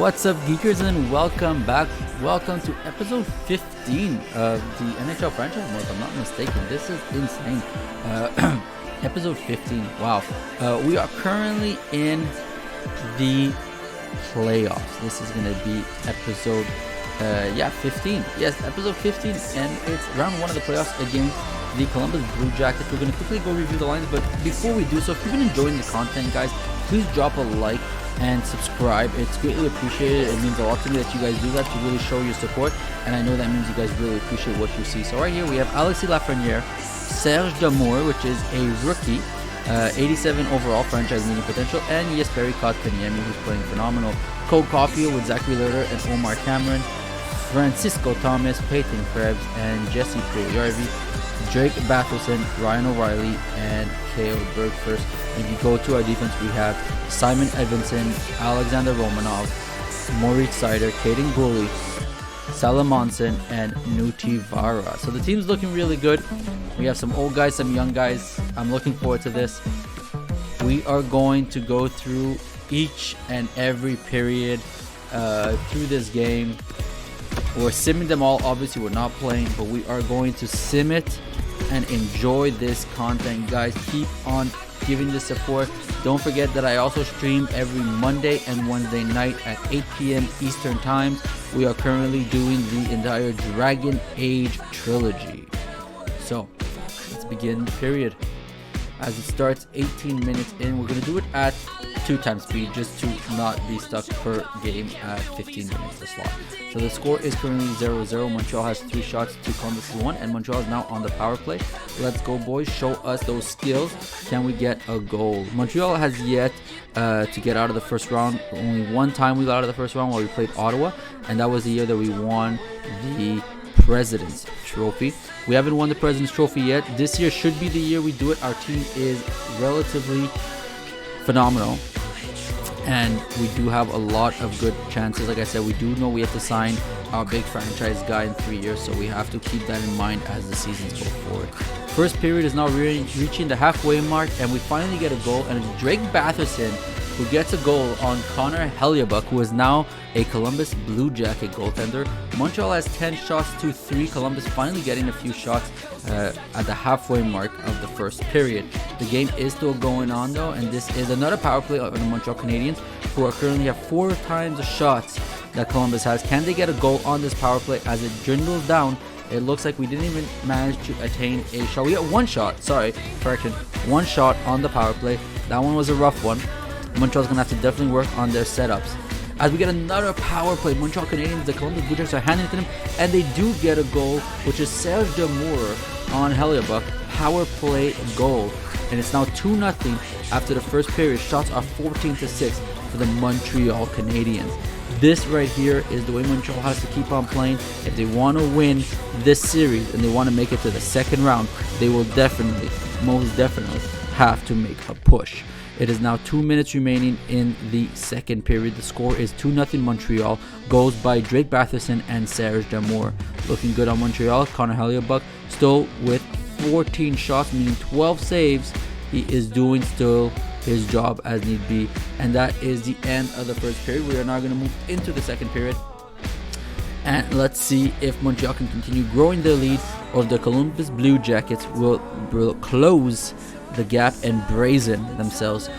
What's up, geekers, and welcome back. Welcome to episode 15 of the NHL franchise mode. If I'm not mistaken, this is insane. Episode 15. Wow. We are currently in the playoffs. This is going to be episode 15. Yes, episode 15, and it's round one of the playoffs against the Columbus Blue Jackets. We're going to quickly go review the lines, but before we do so, if you've been enjoying the content, guys, please drop a like and subscribe. It's greatly appreciated. It means a lot to me that you guys do that to really show your support, and I know that means you guys really appreciate what you see. So right here we have Alexis Lafreniere, Serge Damour, which is a rookie, 87 overall franchise meeting potential, and Jesperi Kotkaniemi, who's playing phenomenal. Cole Caulfield with Zachary Lerter and Omar Cameron, Francisco Thomas, Peyton Krebs, and Jesse Puljujarvi, Drake Batherson, Ryan O'Reilly, and Kale Berg first. If you go to our defense, we have Simon Edvinsson, Alexander Romanov, Moritz Seider, Caden Gooley, Salamonson, and Nuti Vara. So the team's looking really good. We have some old guys, some young guys. I'm looking forward to this. We are going to go through each and every period through this game. We're simming them all. Obviously, we're not playing, but we are going to sim it and enjoy this content, guys. Keep on giving the support. Don't forget that I also stream every Monday and Wednesday night at 8 p.m. Eastern Time. We are currently doing the entire Dragon Age trilogy. So let's begin the period. As it starts 18 minutes in, we're going to do it at 2x speed just to not be stuck per game at 15 minutes a slot. So the score is currently 0-0. Montreal has 3 shots to Columbus 1, and Montreal is now on the power play. Let's go, boys. Show us those skills. Can we get a goal? Montreal has yet to get out of the first round. Only one time we got out of the first round while we played Ottawa, and that was the year that we won the President's Trophy. We haven't won the President's Trophy yet. This year should be the year we do it. Our team is relatively phenomenal, and we do have a lot of good chances. Like I said, we do know we have to sign our big franchise guy in 3 years, so we have to keep that in mind as the seasons go forward. First period is now reaching the halfway mark, and we finally get a goal, and it's Drake Batherson who gets a goal on Connor Hellebuyck, who is now a Columbus Blue Jacket goaltender. Montreal has 10 shots to 3. Columbus finally getting a few shots at the halfway mark of the first period. The game is still going on though, and this is another power play of the Montreal Canadiens, who are currently have 4 times the shots that Columbus has. Can they get a goal on this power play? As it dwindles down, it looks like we didn't even manage to attain a shot. We got 1 shot, one shot on the power play. That one was a rough one. Montreal's going to have to definitely work on their setups. As we get another power play, Montreal Canadiens, the Columbus Blue Jackets are handing it to them, and they do get a goal, which is Serge Damour on Hellebuyck, power play goal. And it's now 2-0 after the first period. Shots are 14-6 for the Montreal Canadiens. This right here is the way Montreal has to keep on playing. If they want to win this series and they want to make it to the second round, they will most definitely have to make a push. It is now 2 minutes remaining in the second period. The score is 2-0 Montreal. Goals by Drake Batherson and Serge Damour. Looking good on Montreal. Connor Hellebuyck still with 14 shots, meaning 12 saves. He is doing still his job as need be. And that is the end of the first period. We are now going to move into the second period. And let's see if Montreal can continue growing their lead, or the Columbus Blue Jackets will close the gap and brazen themselves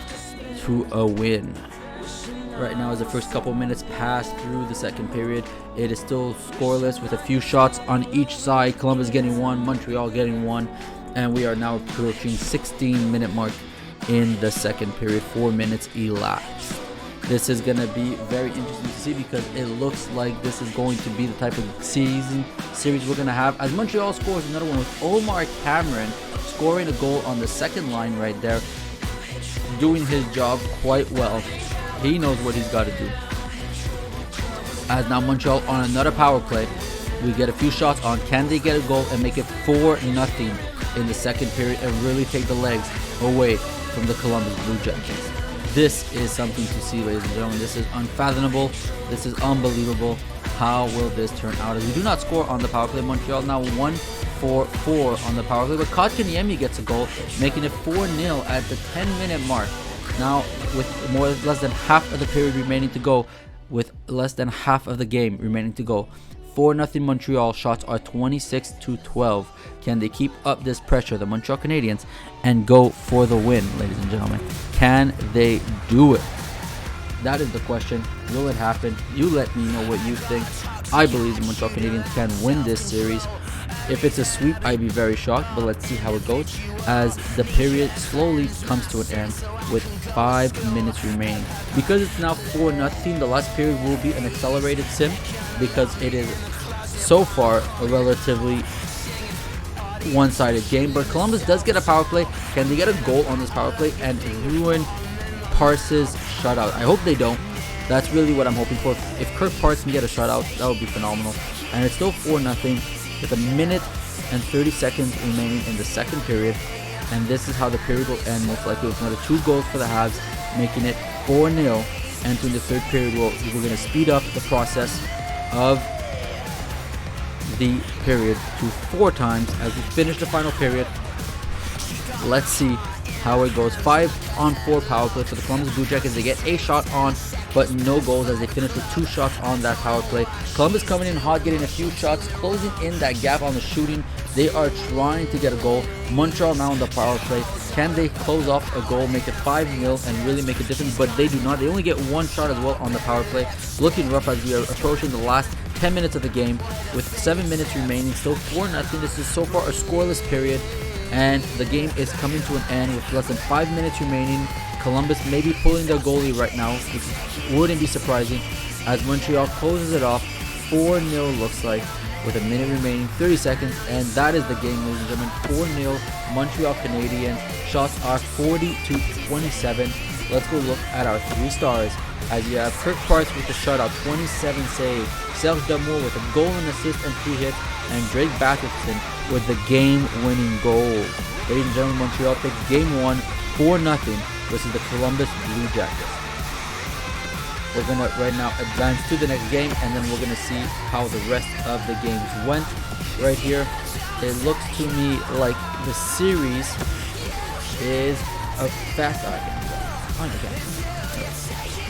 to a win. Right now, as the first couple minutes pass through the second period, it is still scoreless with a few shots on each side. Columbus getting 1, Montreal getting 1, and we are now approaching 16-minute mark in the second period. 4 minutes elapsed. This is going to be very interesting to see, because it looks like this is going to be the type of series we're going to have, as Montreal scores another one with Omar Cameron scoring a goal on the second line right there, doing his job quite well. He knows what he's got to do. As now Montreal on another power play, we get a few shots on. Can they get a goal and make it 4-0 in the second period and really take the legs away from the Columbus Blue Jackets? This is something to see, ladies and gentlemen. This is unfathomable. This is unbelievable. How will this turn out? As we do not score on the power play, Montreal now 1-4 on the power play, but Kotkaniemi gets a goal, making it 4-0 at the 10-minute mark. Now, with less than half of the period remaining to go, with less than half of the game remaining to go. 4-0 Montreal. Shots are 26-12. Can they keep up this pressure, the Montreal Canadiens, and go for the win, ladies and gentlemen? Can they do it? That is the question. Will it happen? You let me know what you think. I believe the Montreal Canadiens can win this series. If it's a sweep, I'd be very shocked, but let's see how it goes as the period slowly comes to an end with 5 minutes remaining. Because it's now 4-0, the last period will be an accelerated sim because it is so far a relatively one-sided game. But Columbus does get a power play. Can they get a goal on this power play and ruin Parse's shutout? I hope they don't. That's really what I'm hoping for. If Kirk Parse can get a shutout, that would be phenomenal. And it's still 4-0 with 1 minute and 30 seconds remaining in the second period. And this is how the period will end, most likely with another 2 goals for the Habs, making it 4-0. Entering the third period, we're going to speed up the process of the period to 4 times as we finish the final period. Let's see how it goes. 5-on-4 power play for the Columbus Blue Jackets. They get a shot on, but no goals as they finish with 2 shots on that power play. Columbus coming in hot, getting a few shots, closing in that gap on the shooting. They are trying to get a goal. Montreal now on the power play. Can they close off a goal, make it 5-0, and really make a difference? But they do not. They only get 1 shot as well on the power play. Looking rough as we are approaching the last 10 minutes of the game with 7 minutes remaining. Still 4-0. This is so far a scoreless period, and the game is coming to an end with less than 5 minutes remaining. Columbus may be pulling their goalie right now, which wouldn't be surprising, as Montreal closes it off. 4-0 looks like, with 1 minute remaining, 30 seconds, and that is the game, ladies and gentlemen. 4-0 Montreal Canadiens. Shots are 40-27. Let's go look at our 3 stars, as you have Kirk Parse with the shutout, 27 save, Serge Damour with a goal and assist and 3 hits, and Drake Batherson with the game-winning goal. Ladies and gentlemen, Montreal takes game 1, 4-0 versus the Columbus Blue Jackets. We're going to right now advance to the next game, and then we're going to see how the rest of the games went. Right here, it looks to me like the series is a fast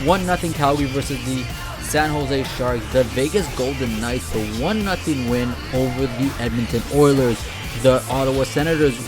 1-0 Calgary versus the San Jose Sharks. The Vegas Golden Knights, the 1-0 win over the Edmonton Oilers. The Ottawa Senators,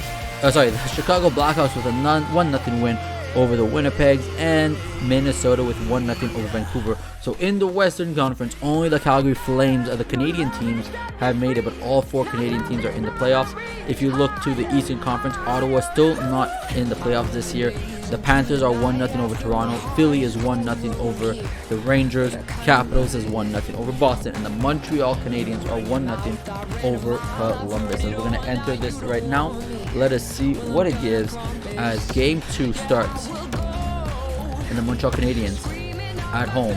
the Chicago Blackhawks with a 1-0 win over the Winnipegs, and Minnesota with 1-0 over Vancouver. So in the Western Conference, only the Calgary Flames of the Canadian teams have made it, but all 4 Canadian teams are in the playoffs. If you look to the Eastern Conference, Ottawa still not in the playoffs this year. The Panthers are 1-0 over Toronto. Philly is 1-0 over the Rangers. Capitals is 1-0 over Boston. And the Montreal Canadiens are 1-0 over Columbus. And we're going to enter this right now. Let us see what it gives as Game 2 starts. And the Montreal Canadiens at home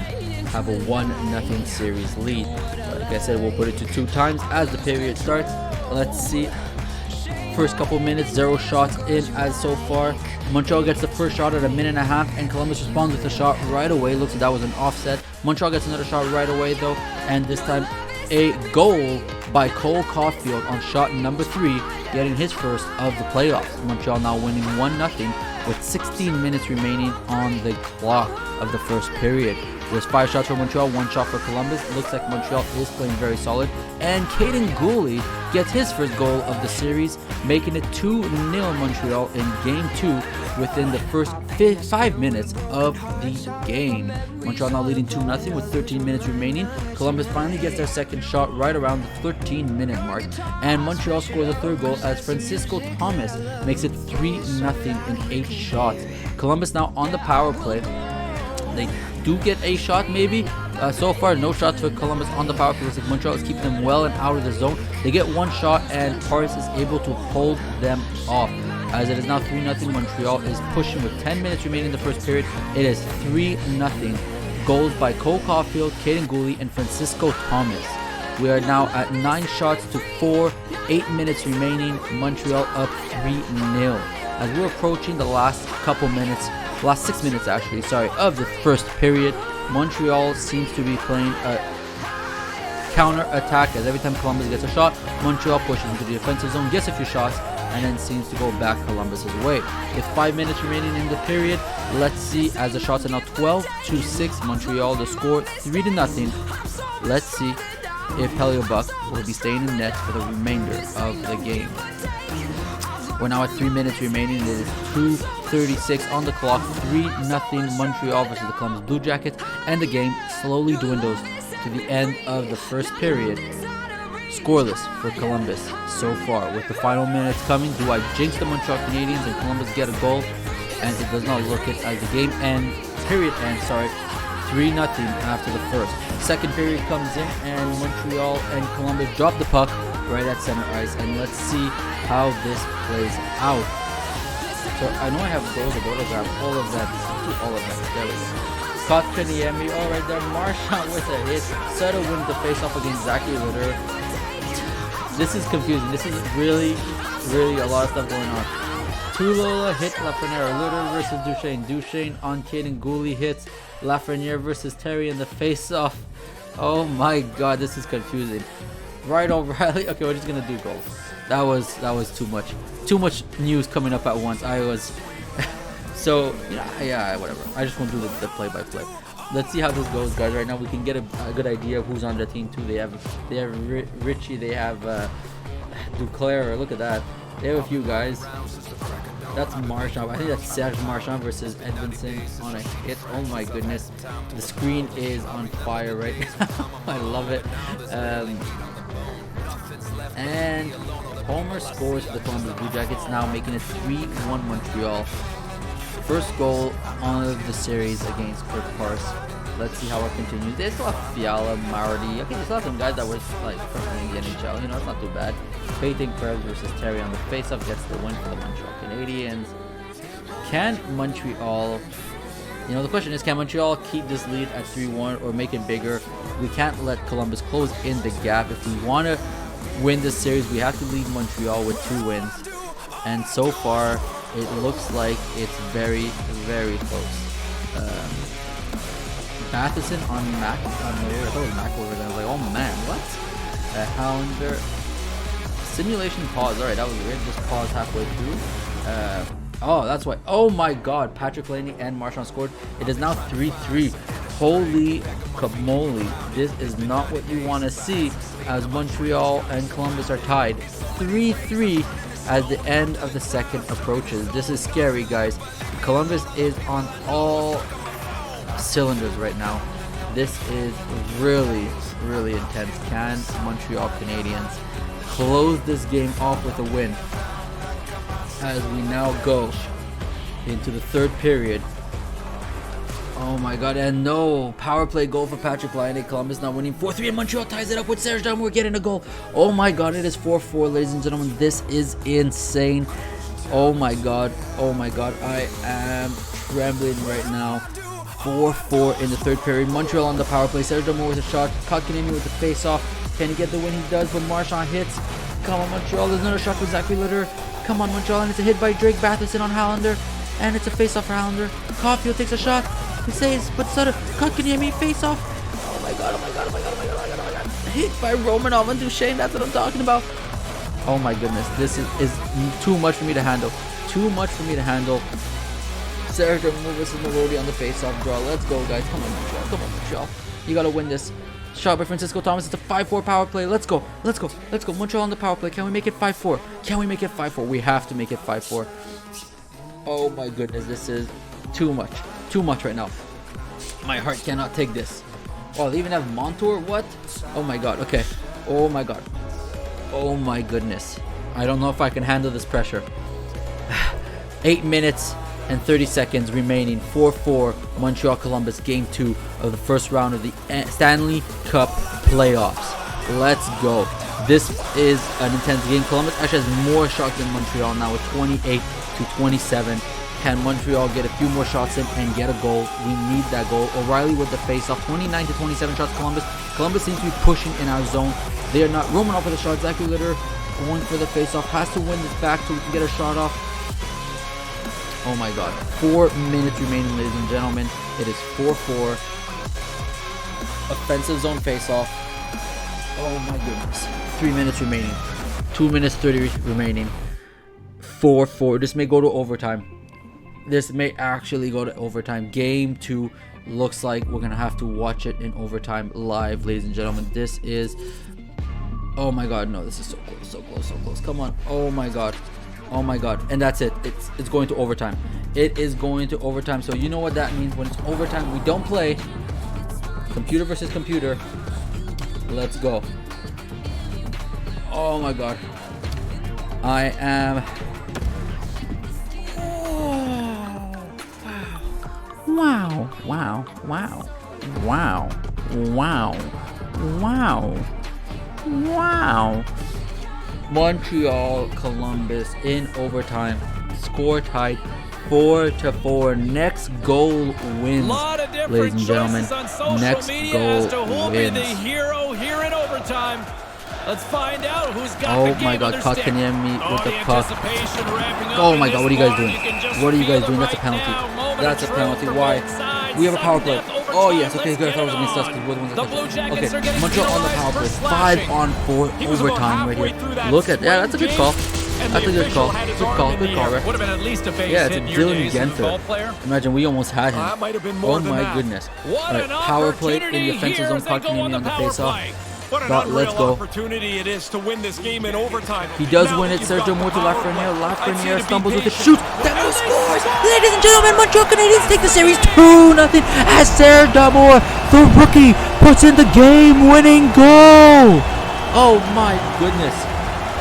have a 1-0 series lead. Like I said, we'll put it to 2 times as the period starts. Let's see. First couple minutes, 0 shots in as so far. Montreal gets the first shot at 1.5 minutes, and Columbus responds with a shot right away. Looks like that was an offset. Montreal gets another shot right away though, and this time a goal by Cole Caulfield on shot number 3, getting his first of the playoffs. Montreal now winning 1-0 with 16 minutes remaining on the clock of the first period. There's 5 shots for Montreal, 1 shot for Columbus. It looks like Montreal is playing very solid. And Caden Gooley gets his first goal of the series, making it 2-0 Montreal in Game 2 within the first 5 minutes of the game. Montreal now leading 2-0 with 13 minutes remaining. Columbus finally gets their second shot right around the 13-minute mark. And Montreal scores a third goal as Francisco Thomas makes it 3-0 in 8 shots. Columbus now on the power play. They do get a shot maybe. So far, no shots for Columbus on the power play. Looks like Montreal is keeping them well and out of the zone. They get 1 shot, and Parse is able to hold them off. As it is now 3-0, Montreal is pushing with 10 minutes remaining in the first period. It is 3-0. Goals by Cole Caulfield, Caden Gooley, and Francisco Thomas. We are now at 9 shots to 4, 8 minutes remaining. Montreal up 3-0. As we're approaching the last couple minutes, last 6 minutes actually, of the first period, Montreal seems to be playing a counter attack, as every time Columbus gets a shot, Montreal pushes into the defensive zone, gets a few shots, and then seems to go back Columbus's way. With 5 minutes remaining in the period, let's see, as the shots are now 12-6, Montreal the score 3-0. Let's see if Hellebuyck will be staying in net for the remainder of the game. We're now at 3 minutes remaining. It is 2:36 on the clock. 3-0 Montreal versus the Columbus Blue Jackets, and the game slowly dwindles to the end of the first period. Scoreless for Columbus so far. With the final minutes coming, do I jinx the Montreal Canadiens and Columbus get a goal? And it does not look it as the game end. Period end. Sorry. 3-0 after the first. Second period comes in, and Montreal and Columbus drop the puck right at center ice, and let's see how this plays out. So I know I have goals of autograph, all of that. There we go. Kotkaniemi, all right there. Marchand with a hit. Sutter wins the face-off against Zachary Litter. This is confusing. This is really a lot of stuff going on. Tulola hit Lafreniere. Litter versus Duchesne. Duchesne on Caden Gooley hits Lafreniere versus Terry in the face-off. Oh my god, this is confusing. Right O'Reilly. Okay, we're just gonna do goals. That was too much. Too much news coming up at once. I was so yeah, whatever. I just won't do the play-by-play. Let's see how this goes, guys. Right now we can get a good idea of who's on the team too. They have Richie. They have Duclair. Look at that. They have a few guys. That's Marchand. I think that's Serge Marchand versus Edmondson on a hit. Oh my goodness. The screen is on fire right now. I love it. And Homer scores for the Columbus Blue Jackets, now making it 3-1 Montreal. First goal of the series against Kirk Parse. Let's see how it continues. They still have Fiala, Marty. Okay, they still have some guys that were like from the NHL. It's not too bad. Peyton Krebs versus Terry on the faceoff gets the win for the Montreal Canadiens. Can Montreal... the question is, can Montreal keep this lead at 3-1 or make it bigger? We can't let Columbus close in the gap. If we want to win this series, we have to lead Montreal with 2 wins. And so far, it looks like it's very, very close. Matheson on Mac. I thought it was Mac over there. I was like, oh man, what? Hollander. Simulation pause. Alright, that was weird. Just pause halfway through. Oh, that's why. Oh my god. Patrick Laney and Marchand scored. It is now 3-3. Holy camoli. This is not what you want to see as Montreal and Columbus are tied. 3-3 as the end of the second approaches. This is scary, guys. Columbus is on all cylinders right now. This is really, really intense. Can Montreal Canadiens close this game off with a win as we now go into the third period? Oh my god, and no power play goal for Patrick Laine. Columbus now winning 4-3, and Montreal ties it up with Serge Damour getting a goal. Oh my god, it is 4-4, ladies and gentlemen. This is insane. Oh my god, I am trembling right now. 4-4 in the third period. Montreal on the power play. Serge Damour with a shot. Kotkaniemi with the face-off. Can he get the win? He does, but Marchand hits. Come on, Montreal. There's another shot for Zachary Litter. Come on, Montreal, and it's a hit by Drake Batherson on Hallander. And it's a face-off for Hallander. Caulfield takes a shot. He saves, but Sutter. Kotkaniemi face-off. Oh my god. Hit by Romanov and Duchesne. That's what I'm talking about. Oh my goodness. This is too much for me to handle. Serge Damour versus Marody on the face-off draw. Let's go, guys. Come on, Montreal. You gotta win this. Shot by Francisco Thomas. It's a 5-4 power play. Let's go. Montreal on the power play. Can we make it 5-4? We have to make it 5-4. Oh my goodness. This is too much right now. My heart cannot take this. Oh, they even have Montour? What? Oh my god. Okay. Oh my god. Oh my goodness. I don't know if I can handle this pressure. 8 minutes and 30 seconds remaining. 4-4 Montreal Columbus game 2 of the first round of the Stanley Cup playoffs. Let's go. This is an intense game. Columbus actually has more shots than Montreal now with 28-27. Can Montreal get a few more shots in and get a goal? We need that goal. O'Reilly with the face-off. 29-27 shots Columbus. Columbus seems to be pushing in our zone. They are not. Romanov for the shot. Zachary Litter going for the face-off. Has to win this back so we can get a shot off. Oh my god. 4 minutes remaining, ladies and gentlemen. It is 4-4. Offensive zone face-off. Oh my goodness. 3 minutes remaining. 2 minutes 30 remaining. 4-4. This may go to overtime. This may actually go to overtime. Game 2 looks like we're gonna have to watch it in overtime live, ladies and gentlemen. This is, oh my god, no, this is so close, so close, so close. Come on. Oh my god, oh my god. And that's it. It's going to overtime. It is going to overtime. So you know what that means. When it's overtime, we don't play. Computer versus computer. Let's go. Oh my god, I am, wow, wow, wow, wow, wow, wow, wow. Montreal Columbus in overtime. Score tied 4-4. Next goal wins, ladies and gentlemen. Next goal wins. The hero here in overtime. Let's find out who's got oh the game my god, on their stick. Kakanyemi with the puck. Up Oh my god, what are you guys doing? What are you guys doing? That's a penalty. That's a penalty. Why? We have a power play. Oh yes, okay, good. I thought it was against us because we're the ones that touched. Okay, Montreal on the power play. 5-on-4 overtime right here. Look at, yeah, that's a good call. That's a good call. Good call, good call, right? Yeah, it's a Dylan Genther. Imagine we almost had him. Oh my goodness. Alright, power play in the offensive zone. Kakanyemi on the face-off. But let's go. Opportunity it is to win this game in overtime. He does win it. Sergio Moore to Lafreniere. Lafreniere stumbles with a shoot. Demo scores. Ladies and gentlemen, Montreal Canadiens take the series 2-0 as Sergio Moore, the rookie, puts in the game-winning goal. Oh my goodness.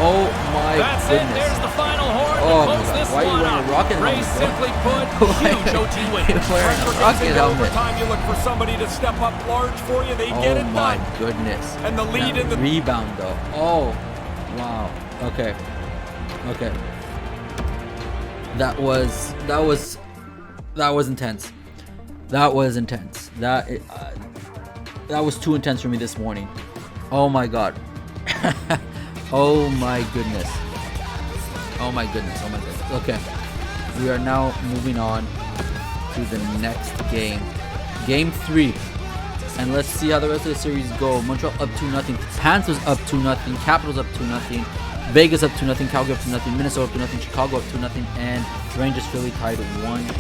Oh my goodness. There's the final horn. Oh my god. Why are you wearing a rocket helmet? Simply put, huge OT win. You're wearing a rocket helmet. Time you look for somebody to step up large for you. They get it Oh my done. goodness. And the lead that in the rebound though. Oh wow. Okay. Okay. That was intense. That was intense. That was too intense for me this morning. Oh my god. Oh my goodness. Oh my goodness. Oh my goodness. Okay. We are now moving on to the next game. Game 3. And let's see how the rest of the series go. Montreal up 2-0. Panthers up 2-0. Capitals up 2-0. Vegas up 2-0. Calgary up 2-0. Minnesota up 2-0. Chicago up 2-0. And Rangers Philly tied 1-1.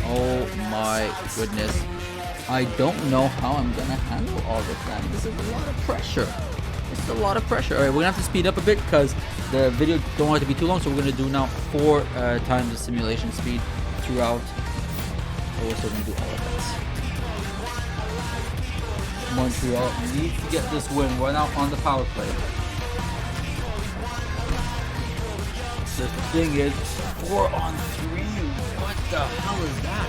Oh my goodness. I don't know how I'm gonna handle all this, man. This is a lot of pressure. It's a lot of pressure. Alright, we're gonna have to speed up a bit because the video don't want it to be too long, so we're gonna do now 4 times the simulation speed throughout. So we're still gonna do all of this. Montreal needs to get this win. We're now on the power play. The thing is, 4-on-3. What the hell is that?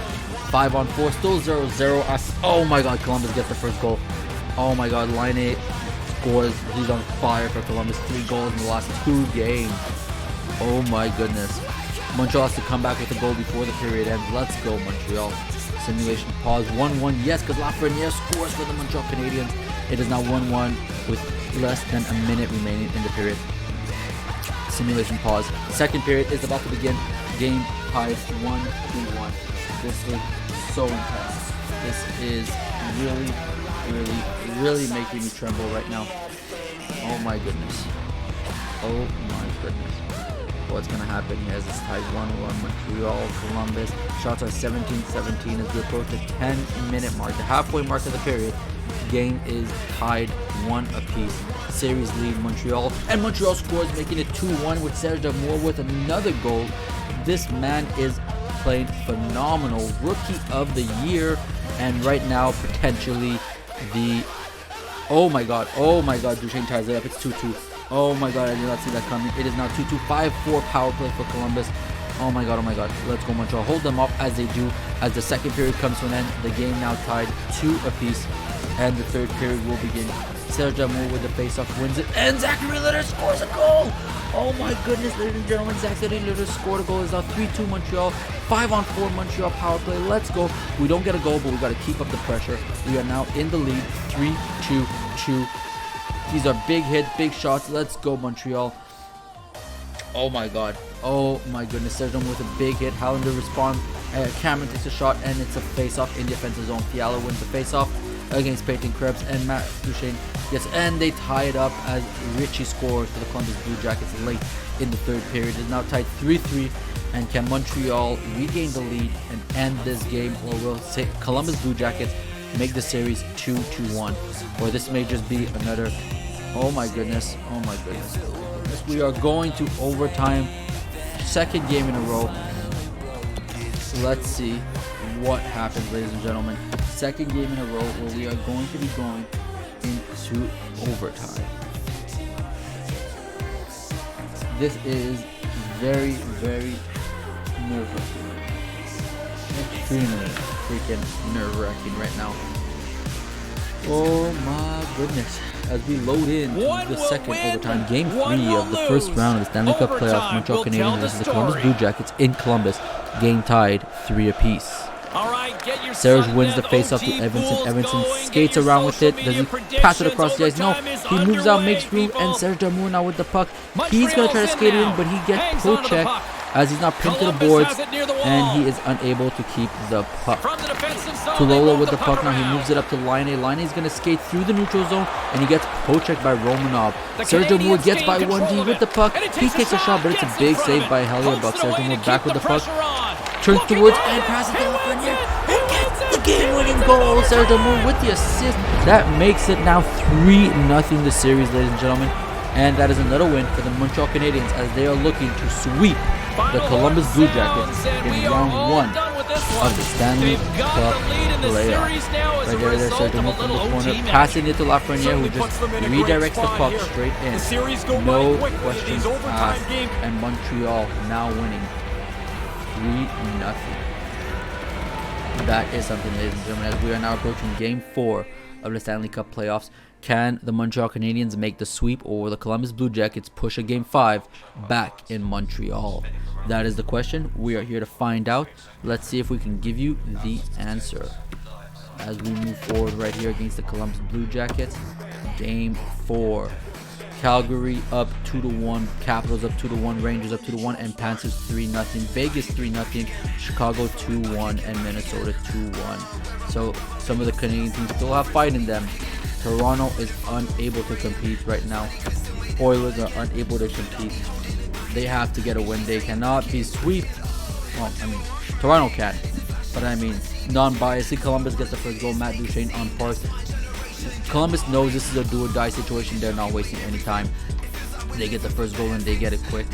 5-on-4, still 0-0. Oh my god, Columbus gets the first goal. Oh my god, Line 8 scores. He's on fire for Columbus. 3 goals in the last 2 games. Oh my goodness. Montreal has to come back with a goal before the period ends. Let's go, Montreal. Simulation pause. 1-1. Yes, because Lafreniere scores for the Montreal Canadiens. It is now 1-1 with less than a minute remaining in the period. Simulation pause. Second period is about to begin. Game tied 1-1. This is so intense. This is really making me tremble right now. Oh my goodness. Oh my goodness. What's gonna happen here is it's tied 1-1. Montreal, Columbus. Shots are 17-17 as we approach the 10-minute mark, the halfway mark of the period. Game is tied 1 apiece. Series lead Montreal, and Montreal scores, making it 2-1 with Serge Moore with another goal. This man is playing phenomenal. Rookie of the year, and right now potentially the Duchesne ties it up. It's 2-2. Oh my god, I did not see that coming. It is now 2-2. 5-4 power play for Columbus. Oh my god. Let's go Montreal. Hold them up as they do. As the second period comes to an end, the game now tied 2 apiece, and the third period will begin. Serge Moore with the face-off wins it, and Zachary Litter scores a goal. Oh my goodness, ladies and gentlemen, Zachary Litter scored a goal. It's now 3-2 Montreal. 5-on-4 Montreal power play. Let's go. We don't get a goal, but we got to keep up the pressure. We are now in the lead. 3-2-2. These are big hits, big shots. Let's go Montreal. Oh my god. Oh my goodness. Serge Moore with a big hit. Hallander responds. Cameron takes a shot, and it's a face-off in the offensive zone. Fiala wins the face-off against Peyton Krebs, and Matt Duchesne Yes, and they tie it up as Richie scores for the Columbus Blue Jackets late in the third period. It's now tied 3-3, and can Montreal regain the lead and end this game, or will Columbus Blue Jackets make the series 2-1? Or this may just be another, oh my goodness, we are going to overtime, second game in a row. Let's see what happens, ladies and gentlemen. Second game in a row where we are going to be going into overtime. This is very, very nerve-wracking. Extremely freaking nerve-wracking right now. Oh my goodness. As we load in the second overtime, game 3 of the first round of the Stanley Cup playoffs, Montreal Canadiens versus the Columbus Blue Jackets in Columbus. Game tied 3 apiece. Serge wins the faceoff to Evason. Evason skates around with it. Does he pass it across the ice? No. He moves out, makes room, and Serge Damour now with the puck. He's going to try to skate it in, but he gets poke-checked as he's not pinned to the boards, and he is unable to keep the puck. Tulola with the puck now. He moves it up to Laine. Laine is going to skate through the neutral zone, and he gets poke-checked by Romanov. Serge Damour gets by 1D with the puck. He takes a shot, but it's a big save by Hellebuyck. Serge Damour back with the puck. Turns towards and passes to Lafreniere and gets the game-winning goal. Serge Damour with the assist. That makes it now 3-0 the series, ladies and gentlemen. And that is another win for the Montreal Canadiens as they are looking to sweep the Columbus Blue Jackets in round 1 of the Stanley Cup playoff. Right there's Serge Damour from the corner, passing it to Lafreniere, who just redirects the puck straight in. No questions asked, and Montreal now winning 3-0. That is something, ladies and gentlemen, as we are now approaching game 4 of the Stanley Cup playoffs. Can the Montreal Canadiens make the sweep, or will the Columbus Blue Jackets push a game 5 back in Montreal? That is the question. We are here to find out. Let's see if we can give you the answer as we move forward right here against the Columbus Blue Jackets. Game 4. Calgary up 2-1, Capitals up 2-1, Rangers up 2-1, and Panthers 3-0, Vegas 3-0, Chicago 2-1, and Minnesota 2-1. So some of the Canadian teams still have fight in them. Toronto is unable to compete right now. Oilers are unable to compete. They have to get a win. They cannot be swept. Well, I mean, Toronto can, but I mean, non-biased. Columbus gets the first goal. Matt Duchene on par. Columbus knows this is a do-or-die situation. They're not wasting any time. They get the first goal and they get it quick.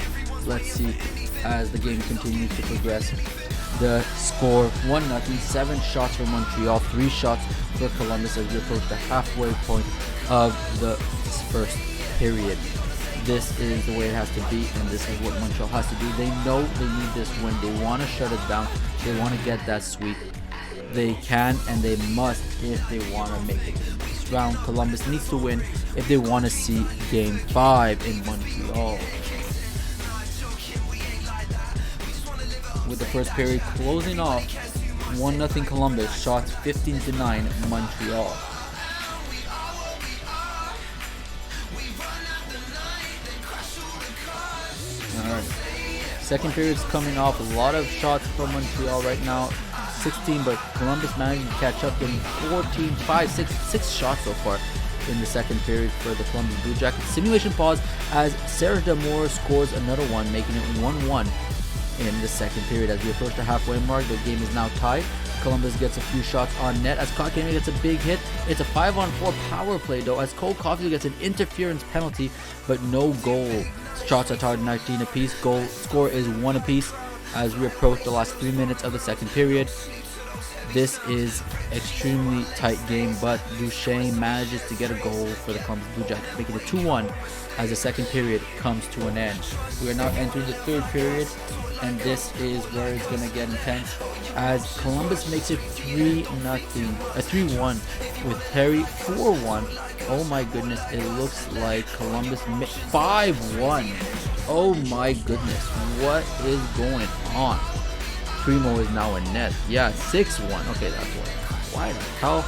Let's see as the game continues to progress. The score 1-0, 7 shots for Montreal, 3 shots for Columbus as we approach the halfway point of the first period. This is the way it has to be, and this is what Montreal has to do. They know they need this win. They want to shut it down. They want to get that sweep. They can and they must if they want to make it to this round. Columbus needs to win if they want to see Game 5 in Montreal. With the first period closing off, 1-0 Columbus, shots 15-9 Montreal. Alright. Second period's coming off. A lot of shots from Montreal right now. 16, but Columbus managing to catch up, getting 14, 6 shots so far in the second period for the Columbus Blue Jackets. Simulation pause as Serge Damour scores another one, making it 1-1 in the second period. As we approach the halfway mark, the game is now tied. Columbus gets a few shots on net as Kotkaniemi gets a big hit. It's a 5-on-4 power play though as Cole Caulfield gets an interference penalty, but no goal. Shots are tied 19 apiece. Goal score is 1 apiece as we approach the last 3 minutes of the second period. This is extremely tight game, but Duchene manages to get a goal for the Columbus Blue Jackets, making it 2-1 as the second period comes to an end. We are now entering the third period, and this is where it's going to get intense as Columbus makes it 3-1 with Terry 4-1. Oh my goodness, it looks like Columbus 5-1. Oh my goodness, what is going on? Primo is now in net. Yeah, 6-1. Okay, that's why the hell?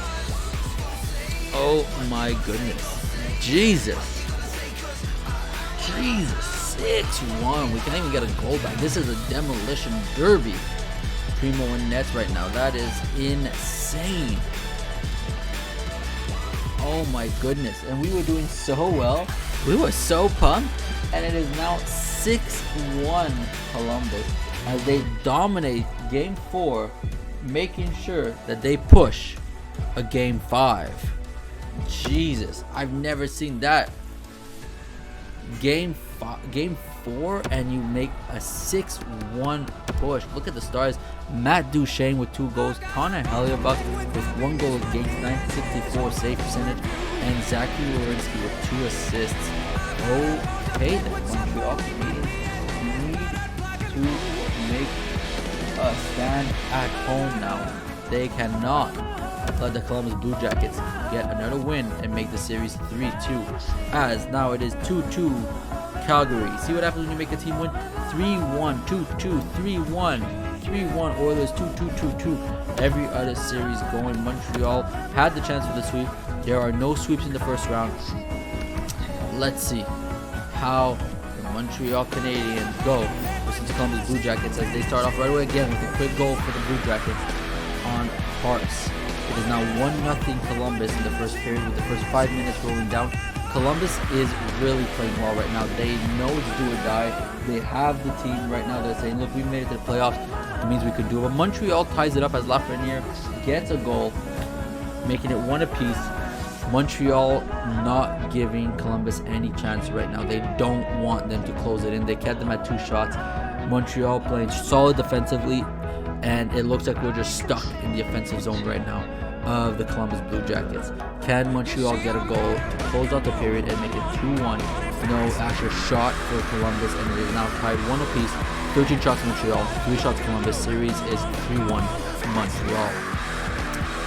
Oh my goodness. Jesus. 6-1. We can't even get a goal back. This is a demolition derby. Primo in nets right now. That is insane. Oh my goodness. And we were doing so well. We were so pumped. And it is now 6-1 Columbus as they dominate game 4, making sure that they push a game 5. Jesus, I've never seen that. Game 4 and you make a 6-1 push. Look at the stars. Matt Duchene with 2 goals, Connor Hellebuyck with 1 goal against, 964 save percentage, and Zachary Werenski with 2 assists. Okay, then Montreal Canadiens need to make a stand at home now. They cannot let the Columbus Blue Jackets get another win and make the series 3-2, as now it is 2-2 Calgary. See what happens when you make a team win? 3-1, 2-2, 3-1, 3-1 Oilers, 2-2, 2-2. Every other series going. Montreal had the chance for the sweep. There are no sweeps in the first round. Let's see how the Montreal Canadiens go versus the Columbus Blue Jackets as they start off right away again with a quick goal for the Blue Jackets on Hars. It is now 1-0 Columbus in the first period with the first 5 minutes rolling down. Columbus is really playing well right now. They know it's do or die. They have the team right now. They're saying, look, we made it to the playoffs. It means we could do it. But Montreal ties it up as Lafreniere gets a goal, making it 1 apiece. Montreal not giving Columbus any chance right now. They don't want them to close it in. They kept them at 2 shots. Montreal playing solid defensively, and it looks like we're just stuck in the offensive zone right now of the Columbus Blue Jackets. Can Montreal get a goal to close out the period and make it 2-1? No actual shot for Columbus, and it is now tied 1 apiece. 13 shots Montreal, 3 shots Columbus. Series is 3-1 Montreal.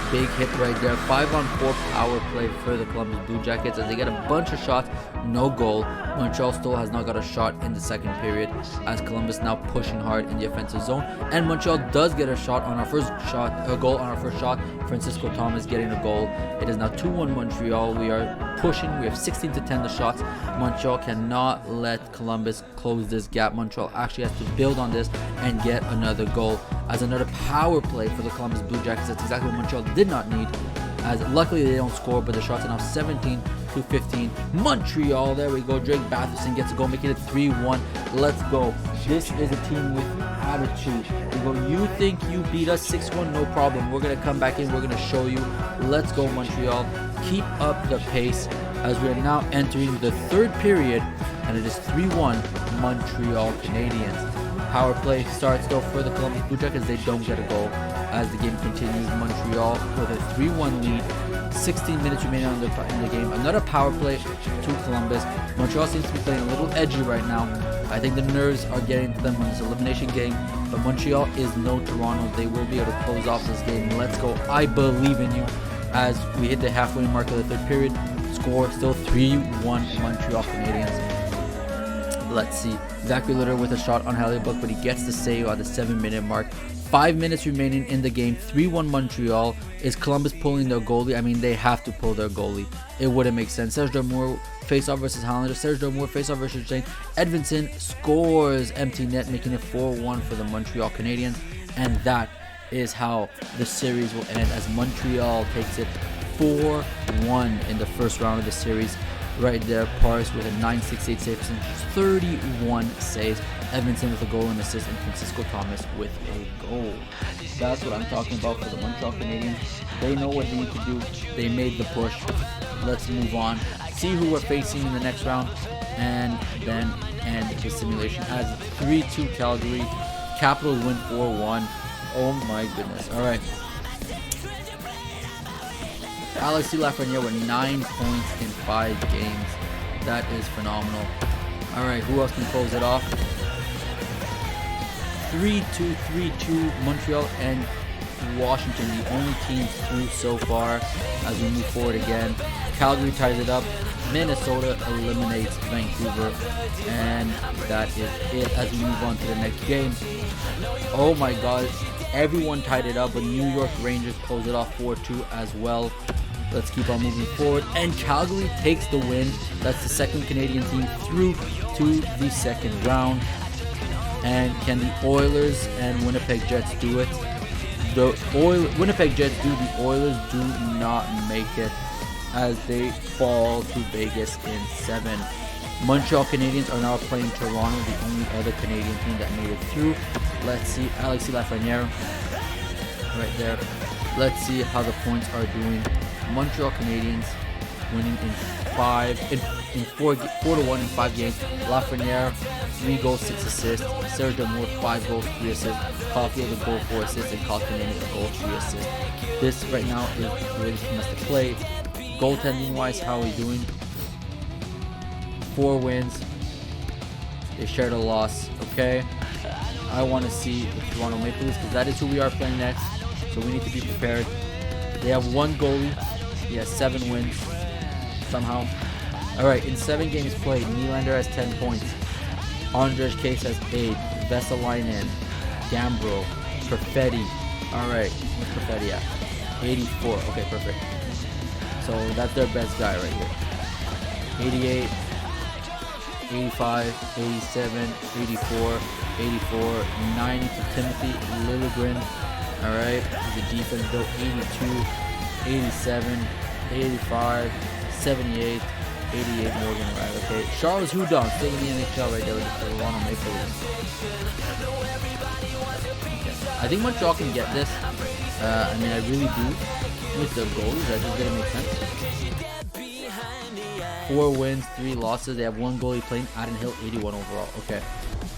Big hit right there. 5-on-4 power play for the Columbus Blue Jackets as they get a bunch of shots, no goal. Montreal still has not got a shot in the second period as Columbus now pushing hard in the offensive zone. And Montreal does get a shot on our first shot, a goal on our first shot. Francisco Thomas getting a goal. It is now 2-1 Montreal. We are pushing. We have 16-10 the shots. Montreal cannot let Columbus close this gap. Montreal actually has to build on this and get another goal as another power play for the Columbus Blue Jackets. That's exactly what Montreal did not need, as luckily they don't score, but the shots are now 17-15. Montreal, there we go. Drake Batherson gets a goal, making it 3-1. Let's go. This is a team with attitude. We go, you think you beat us 6-1? No problem. We're going to come back in. We're going to show you. Let's go, Montreal. Keep up the pace as we are now entering the third period, and it is 3-1 Montreal Canadiens. Power play starts though for the Columbus Blue Jackets. They don't get a goal as the game continues. Montreal with a 3-1 lead. 16 minutes remaining in the game. Another power play to Columbus. Montreal seems to be playing a little edgy right now. I think the nerves are getting to them in this elimination game. But Montreal is no Toronto. They will be able to close off this game. Let's go. I believe in you as we hit the halfway mark of the third period. Score still 3-1 Montreal Canadiens. Let's see. Zachary Litter with a shot on Hellebuyck, but he gets the save at the 7-minute mark. 5 minutes remaining in the game. 3-1 Montreal. Is Columbus pulling their goalie? I mean, they have to pull their goalie. It wouldn't make sense. Serge Damour face-off versus Hollander. Serge Damour face-off versus Jane. Edvinsson scores empty net, making it 4-1 for the Montreal Canadiens. And that is how the series will end as Montreal takes it 4-1 in the first round of the series. Right there, Paris with a 968 save percentage, 31 saves. Edvinsson with a goal and assist, and Francisco Thomas with a goal. That's what I'm talking about for the Montreal Canadiens. They know what they need to do. They made the push. Let's move on. See who we're facing in the next round, and then end the simulation as 3-2 Calgary. Capitals win 4-1. Oh my goodness. All right. Alexis Lafreniere with 9 points in 5 games. That is phenomenal. All right, who else can close it off? 3-2 Montreal and Washington, the only teams through so far as we move forward again. Calgary ties it up. Minnesota eliminates Vancouver, and that is it as we move on to the next game. Oh my god, everyone tied it up, but New York Rangers close it off 4-2 as well. Let's keep on moving forward, and Calgary takes the win. That's the second Canadian team through to the second round. And can the Oilers and Winnipeg Jets do it? The Winnipeg Jets do. The Oilers do not make it as they fall to Vegas in 7. Montreal Canadiens are now playing Toronto, the only other Canadian team that made it through. Let's see, Alexis Lafreniere right there. Let's see how the points are doing. Montreal Canadiens winning in 4-1 in 5 games. Lafreniere 3 goals, 6 assists. Serge Damour 5 goals, 3 assists. Caulfield a goal, 4 assists, and Kotkaniemi a goal, 3 assists. This right now is the way the team has to play. Goaltending wise, how are we doing? 4 wins. They shared a loss. Okay. I want to see the Toronto Maple Leafs because that is who we are playing next. So we need to be prepared. They have 1 goalie. He has 7 wins somehow. Alright, in 7 games played, Nylander has 10 points. Andrej Case has 8. Vesalainen, Gambro, Perfetti. Alright, what's Perfetti at? 84. Okay, perfect. So that's their best guy right here. 88, 85, 87, 84, 84, 90 for Timothy Liljegren. Alright, the defense though, 82, 87, 85, 78, 88 Morgan Riley. Okay, Charles Hudon still in the NHL right there with the Toronto Maple Leafs. Okay. I think Montreal can get this. I mean, I really do. With the goalies, that just didn't make sense. 4 wins, 3 losses. They have 1 goalie playing. Adin Hill, 81 overall. Okay,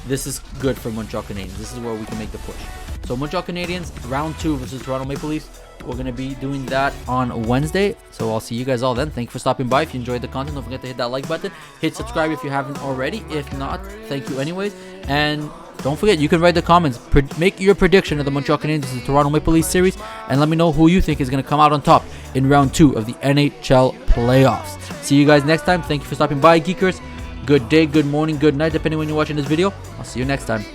this is good for Montreal Canadiens. This is where we can make the push. So Montreal Canadiens, round 2 versus Toronto Maple Leafs. We're going to be doing that on Wednesday. So I'll see you guys all then. Thank you for stopping by. If you enjoyed the content, don't forget to hit that like button. Hit subscribe if you haven't already. If not, thank you anyways. And don't forget, you can write the comments. Make your prediction of the Montreal Canadiens to the Toronto Maple Leafs series. And let me know who you think is going to come out on top in round 2 of the NHL playoffs. See you guys next time. Thank you for stopping by, Geekers. Good day, good morning, good night, depending when you're watching this video. I'll see you next time.